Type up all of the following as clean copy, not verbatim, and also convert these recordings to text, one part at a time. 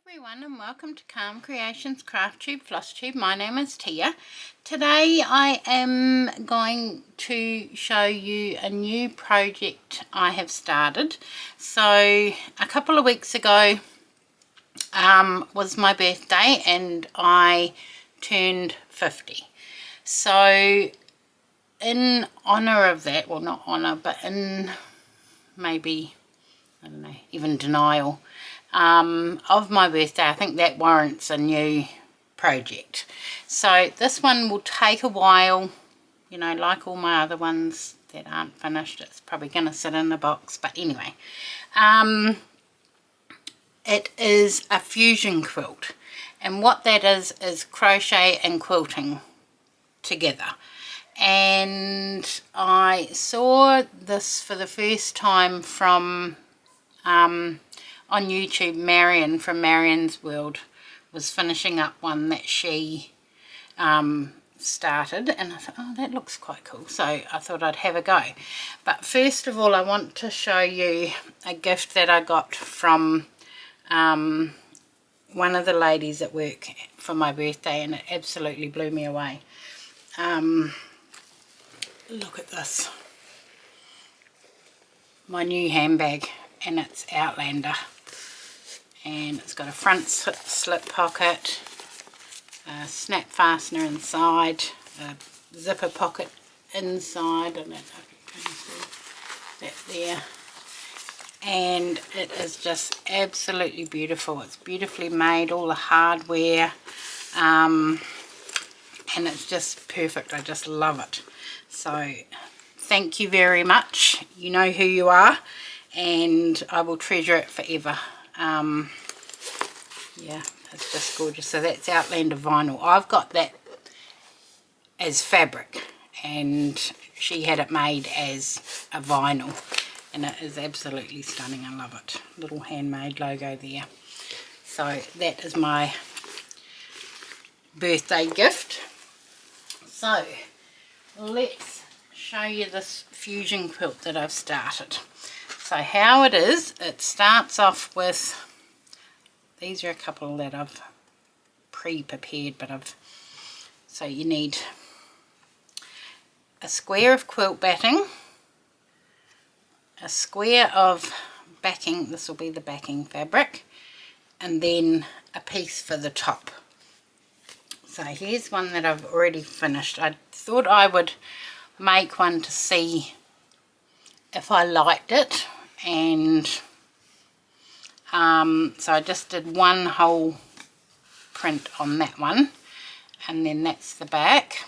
everyone, and welcome to Calm Creations Flosstube. My name is Tia. Today I am going to show you a new project I have started. So a couple of weeks ago was my birthday and I turned 50. So in honour of that, well not honour, but in maybe, I don't know, even denial of my birthday, I think that warrants a new project. So this one will take a while, you know, like all my other ones that aren't finished. It's probably going to sit in a box, but anyway, it is a fusion quilt, and what that is crochet and quilting together. And I saw this for the first time from on YouTube. Marion from Marion's World was finishing up one that she started, and I thought, oh, that looks quite cool, so I thought I'd have a go. But first of all, I want to show you a gift that I got from one of the ladies at work for my birthday, and it absolutely blew me away. Look at this, my new handbag, and it's Outlander, and it's got a front slip pocket, a snap fastener inside, a zipper pocket inside. I don't know if you can see that there, and it is just absolutely beautiful. It's beautifully made, all the hardware, and it's just perfect. I just love it. So thank you very much. You know who you are, and I will treasure it forever. Yeah, it's just gorgeous. So that's Outlander vinyl. I've got that as fabric, and she had it made as a vinyl, and it is absolutely stunning. I love it. Little handmade logo there. So that is my birthday gift. So let's show you this fusion quilt that I've started. So how it is, it starts off with, these are a couple that I've pre-prepared, but so you need a square of quilt batting, a square of backing, this will be the backing fabric, and then a piece for the top. So here's one that I've already finished. I thought I would make one to see if I liked it, and so I just did one whole print on that one, and then that's the back.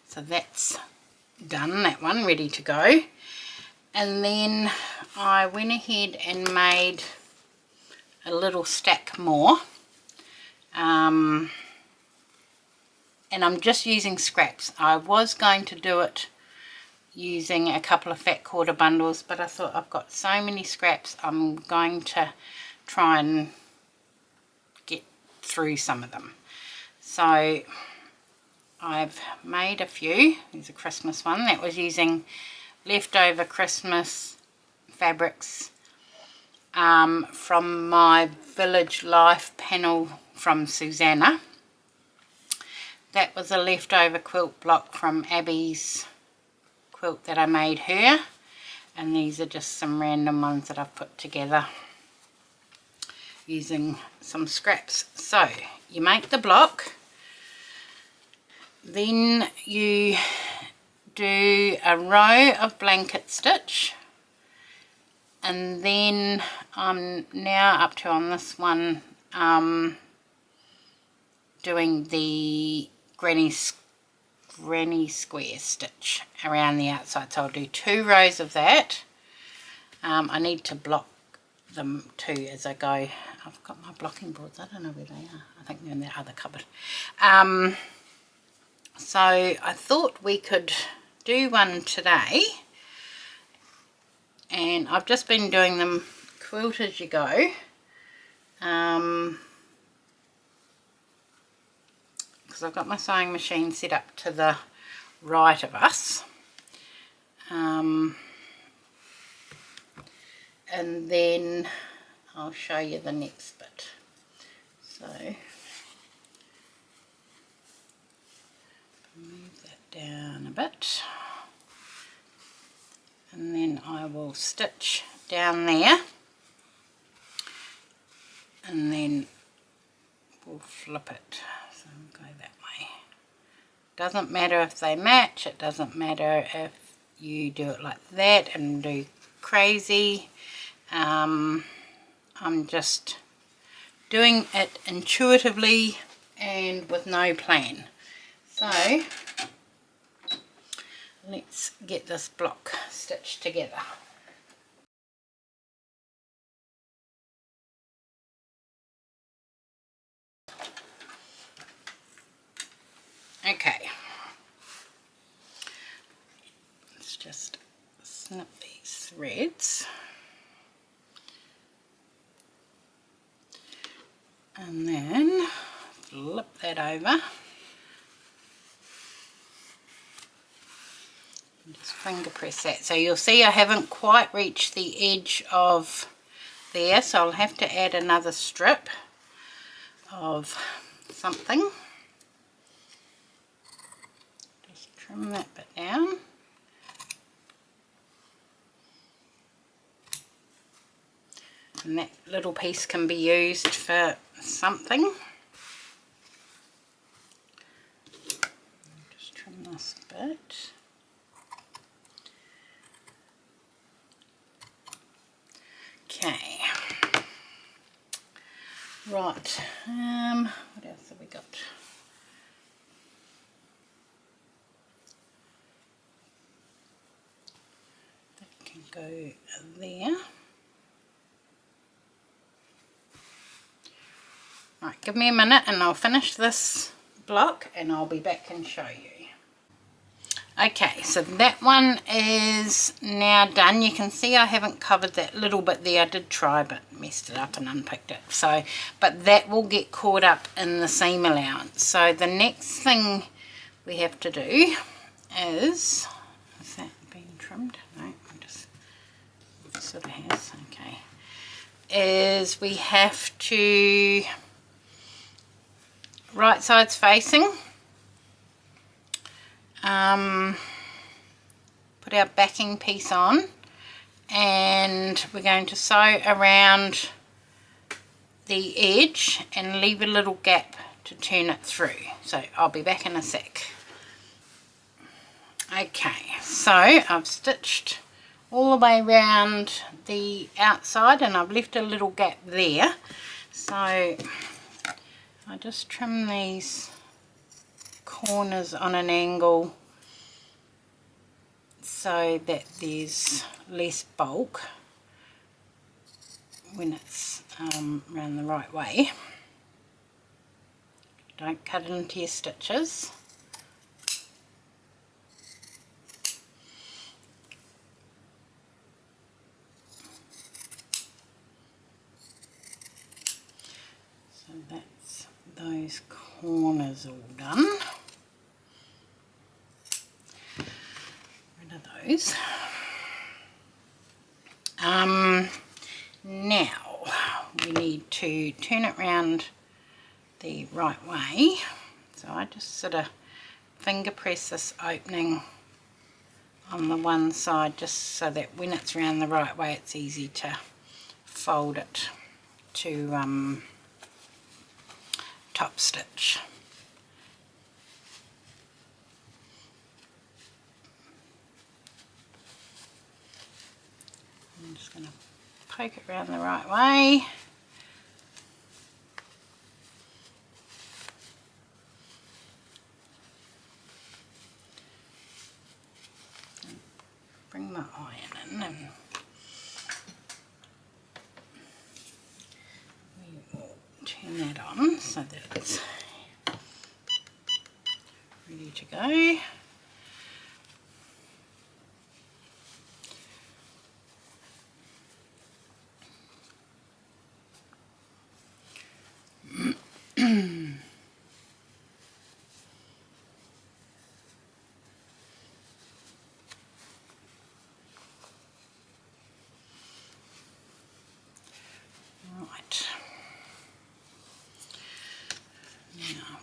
So that's done, that one, ready to go. And then I went ahead and made a little stack more, and I'm just using scraps. I was going to do it using a couple of fat quarter bundles, but I thought I've got so many scraps, I'm going to try and get through some of them. So I've made a few. There's a Christmas one that was using leftover Christmas fabrics from my Village Life panel from Susanna. That was a leftover quilt block from Abby's quilt that I made her, and these are just some random ones that I've put together using some scraps. So you make the block, then you do a row of blanket stitch, and then I'm now up to, on this one, doing the granny square stitch around the outside. So I'll do 2 rows of that. I need to block them too as I go. I've got my blocking boards, I don't know where they are. I think they're in that other cupboard. So I thought we could do one today, and I've just been doing them quilt as you go. Because I've got my sewing machine set up to the right of us, and then I'll show you the next bit. So move that down a bit, and then I will stitch down there, and then we'll flip it, so we'll go that way. Doesn't matter if they match, it doesn't matter if you do it like that and do crazy. I'm just doing it intuitively and with no plan. So let's get this block stitched together. Okay, let's just snip these threads and then flip that over. Just finger press that. So you'll see I haven't quite reached the edge of there, so I'll have to add another strip of something. Just trim that bit down. And that little piece can be used for something. Just trim this bit. Okay. Right. What else have we got? That can go there. Right, give me a minute and I'll finish this block and I'll be back and show you. Okay, so that one is now done. You can see I haven't covered that little bit there. I did try but messed it up and unpicked it. So, but that will get caught up in the seam allowance. So the next thing we have to do is that been trimmed? No, I'm just, it sort of has, okay. Is we have to, right sides facing, put our backing piece on, and we're going to sew around the edge and leave a little gap to turn it through. So I'll be back in a sec. Okay, so I've stitched all the way around the outside and I've left a little gap there. So I just trim these corners on an angle so that there's less bulk when it's around the right way. Don't cut it into your stitches. So that's those corners all done. Rid of those. Now we need to turn it round the right way. So I just sort of finger press this opening on the one side just so that when it's round the right way it's easy to fold it to top stitch. I'm just going to poke it around the right way. And bring my iron in and we will turn that on so that it's ready to go.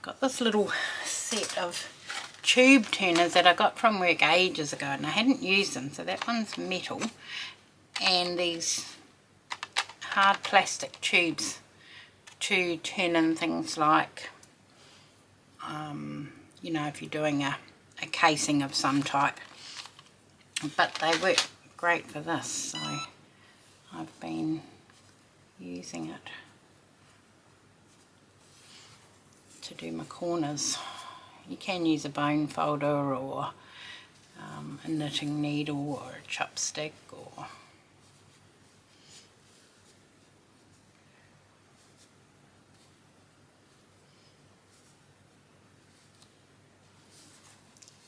got this little set of tube turners that I got from work ages ago, and I hadn't used them. So that one's metal, and these hard plastic tubes to turn in things like, you know, if you're doing a casing of some type. But they work great for this, so I've been using it to do my corners. You can use a bone folder or a knitting needle or a chopstick, or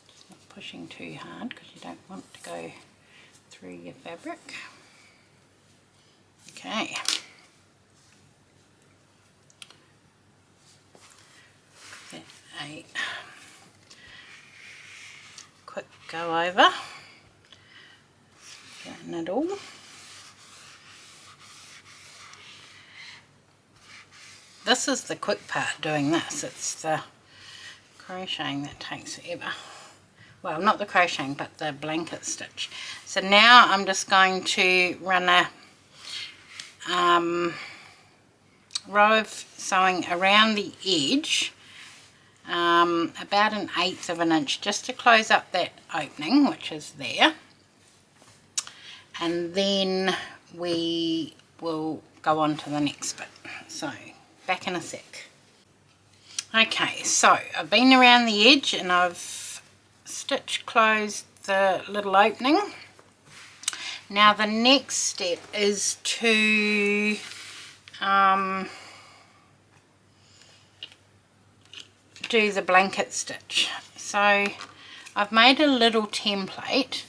just not pushing too hard because you don't want to go through your fabric. Okay. A quick go over, getting it all. This is the quick part, doing this. It's the crocheting that takes forever. Well, not the crocheting, but the blanket stitch. So now I'm just going to run a row of sewing around the edge, about 1/8 of an inch, just to close up that opening which is there, and then we will go on to the next bit. So back in a sec. Okay, so I've been around the edge and I've stitch closed the little opening. Now the next step is to do the blanket stitch. So I've made a little template,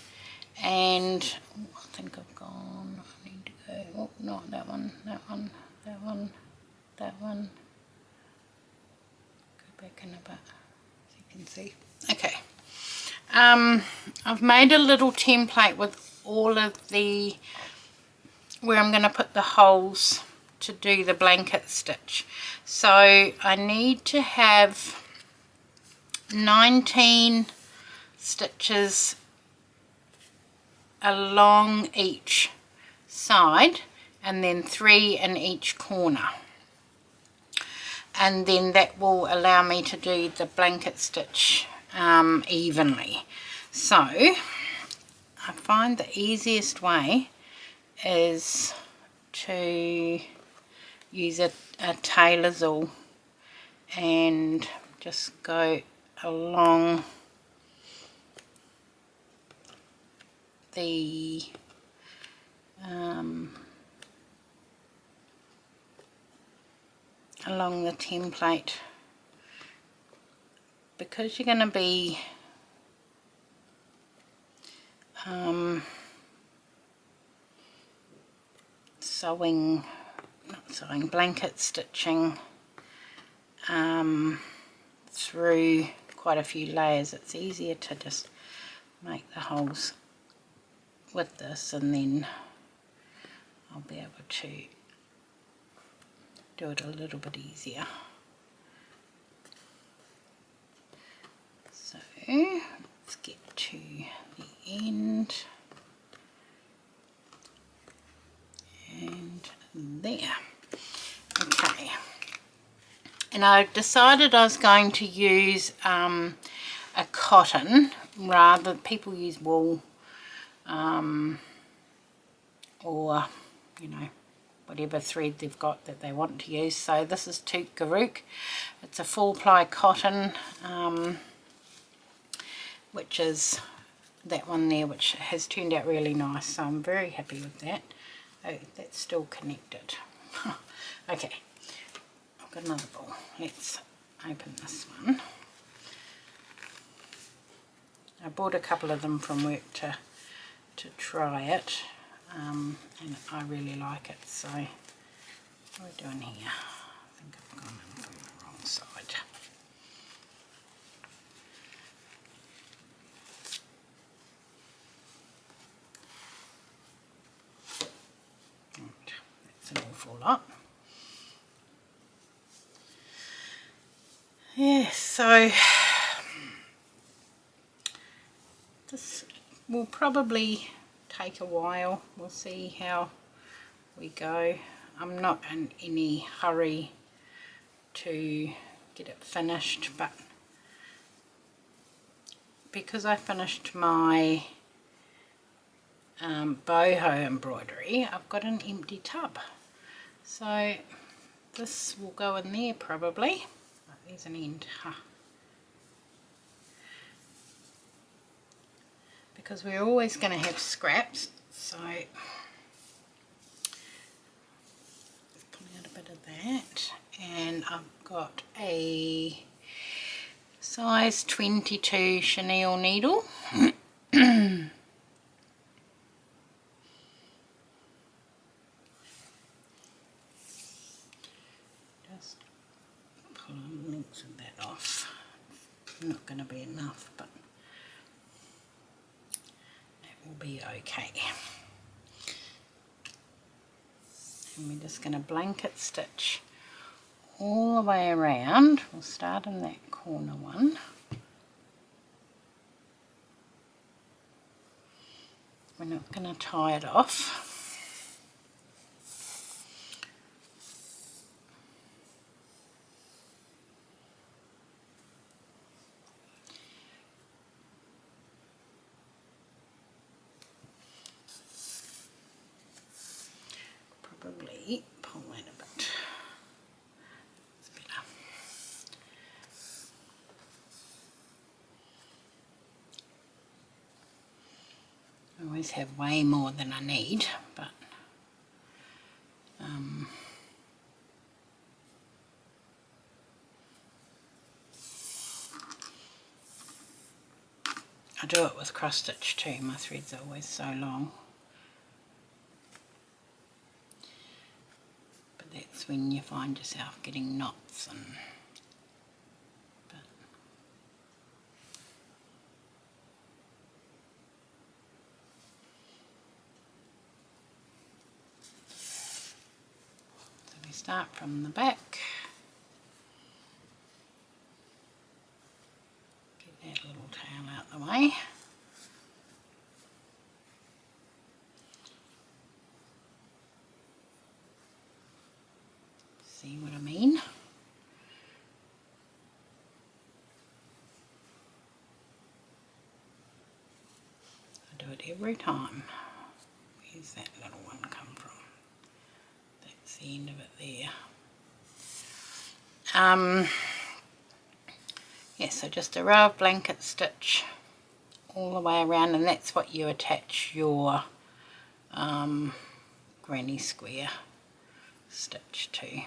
and I think I've gone, I need to go, oh, not that one, that one, that one, that one. Go back in a bit so you can see. Okay. I've made a little template with all of the, where I'm going to put the holes to do the blanket stitch. So I need to have 19 stitches along each side, and then 3 in each corner, and then that will allow me to do the blanket stitch evenly. So I find the easiest way is to use a tailor's awl and just go along the template, because you're going to be blanket stitching through quite a few layers. It's easier to just make the holes with this, and then I'll be able to do it a little bit easier. So let's get to the end, and there. Okay, and I decided I was going to use a cotton, rather, people use wool or, you know, whatever thread they've got that they want to use. So this is Toot Garook. It's a full ply cotton, which is that one there, which has turned out really nice, so I'm very happy with that. Oh, that's still connected. Okay, I've got another ball. Let's open this one. I bought a couple of them from work to try it, and I really like it. So what are we doing here? I think I've gone in from the wrong side. That's an awful lot. Yeah, so this will probably take a while. We'll see how we go. I'm not in any hurry to get it finished, but because I finished my boho embroidery, I've got an empty tub, so this will go in there probably. Oh, there's an end, because we're always going to have scraps, so let's pull out a bit of that. And I've got a size 22 chenille needle. Just pulling links of that off. Not going to be enough, but that will be okay. And we're just going to blanket stitch all the way around. We'll start in that corner one. We're not going to tie it off. Probably pull that a bit. It's better. I always have way more than I need, but I do it with cross stitch too. My threads are always so long. But that's when you find yourself getting knots and so we start from the back. Get that little tail out the way. See what I mean? I do it every time. Where's that little one come from? That's the end of it there. Yeah, so just a row of blanket stitch all the way around, and that's what you attach your granny square stitch to.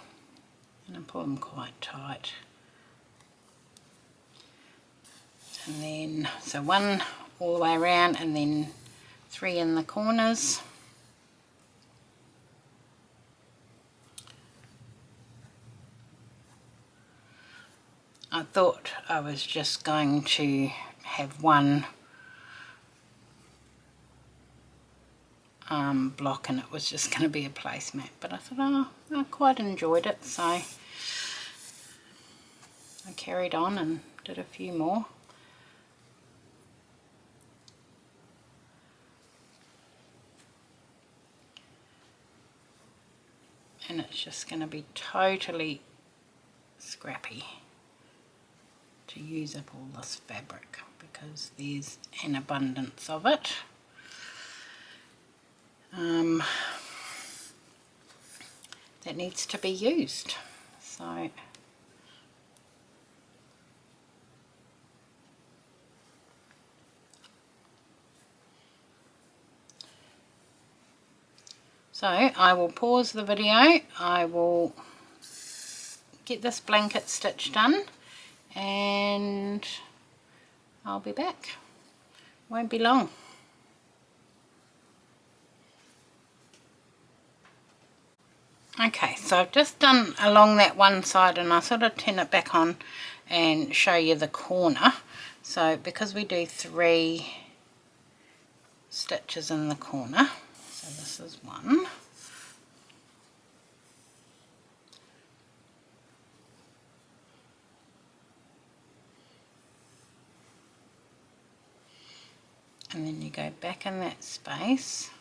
And I pull them quite tight. And then, so one all the way around and then 3 in the corners. I thought I was just going to have one block and it was just going to be a placemat, but I thought, oh, I quite enjoyed it, so I carried on and did a few more. And it's just going to be totally scrappy to use up all this fabric because there's an abundance of it. That needs to be used. So I will pause the video, I will get this blanket stitch done and I'll be back. Won't be long. Okay, so I've just done along that one side and I sort of turn it back on and show you the corner. So because we do 3 stitches in the corner, so this is 1, you go back in that space,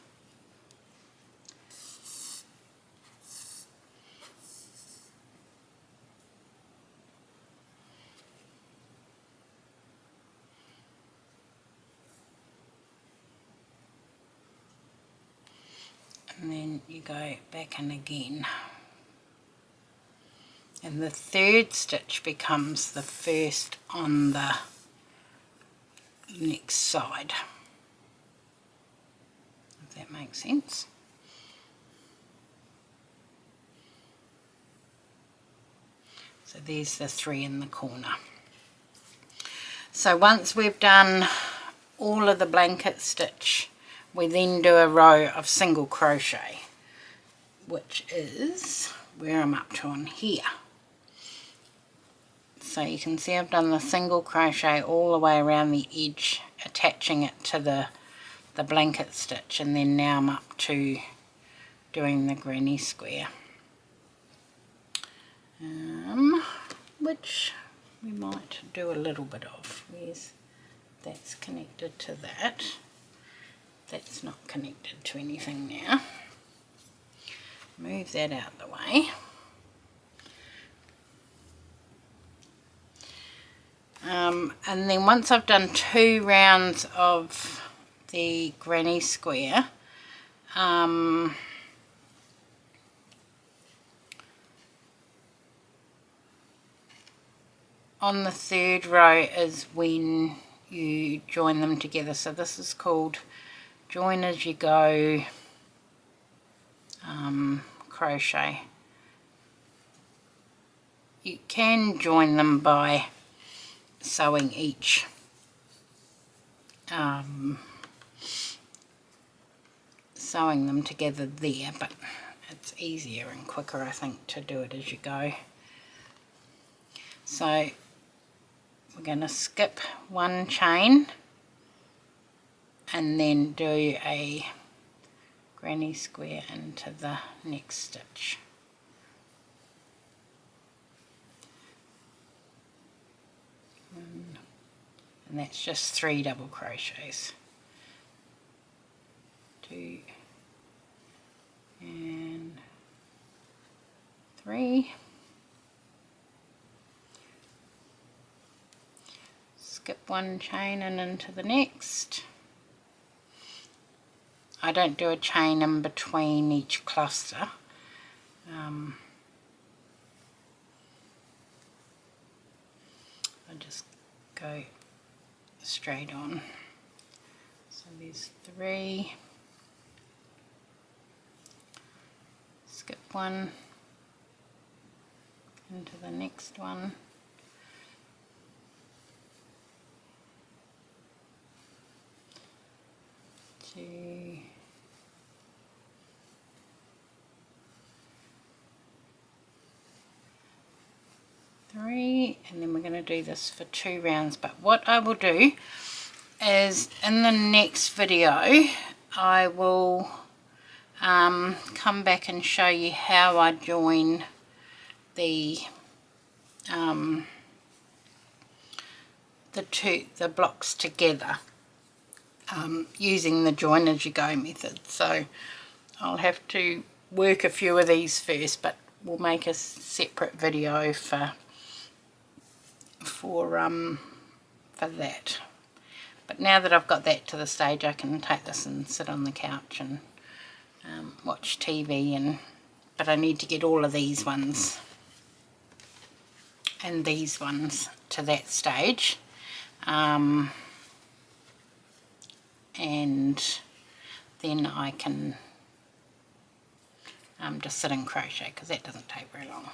and then you go back in again, and the third stitch becomes the first on the next side, if that makes sense. So there's the 3 in the corner. So once we've done all of the blanket stitch, we then do a row of single crochet, which is where I'm up to on here. So you can see I've done the single crochet all the way around the edge, attaching it to the blanket stitch, and then now I'm up to doing the granny square, which we might do a little bit of. That's connected to that. That's not connected to anything now. Move that out of the way. And then once I've done 2 rounds of the granny square, on the 3rd row is when you join them together. So this is called join as you go crochet. You can join them by sewing each sewing them together there, but it's easier and quicker, I think, to do it as you go. So we're going to skip 1 chain and then do a granny square into the next stitch. And that's just 3 double crochets. 2 and 3. Skip 1 chain and into the next. I don't do a chain in between each cluster. I just go straight on. So there's 3, skip 1 into the next one, 2, 3, and then we're going to do this for 2 rounds. But what I will do is in the next video I will come back and show you how I join the blocks together using the join as you go method. So I'll have to work a few of these first, but we'll make a separate video for that. But now that I've got that to the stage, I can take this and sit on the couch and watch TV. But I need to get all of these ones and these ones to that stage, and then I can just sit and crochet, because that doesn't take very long.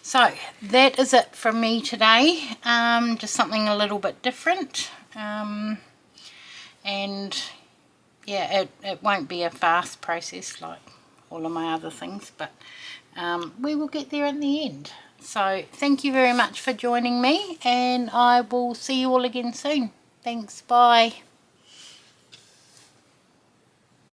So that is it from me today, just something a little bit different, and yeah, it won't be a fast process like all of my other things, but we will get there in the end. So thank you very much for joining me, and I will see you all again soon. Thanks, bye.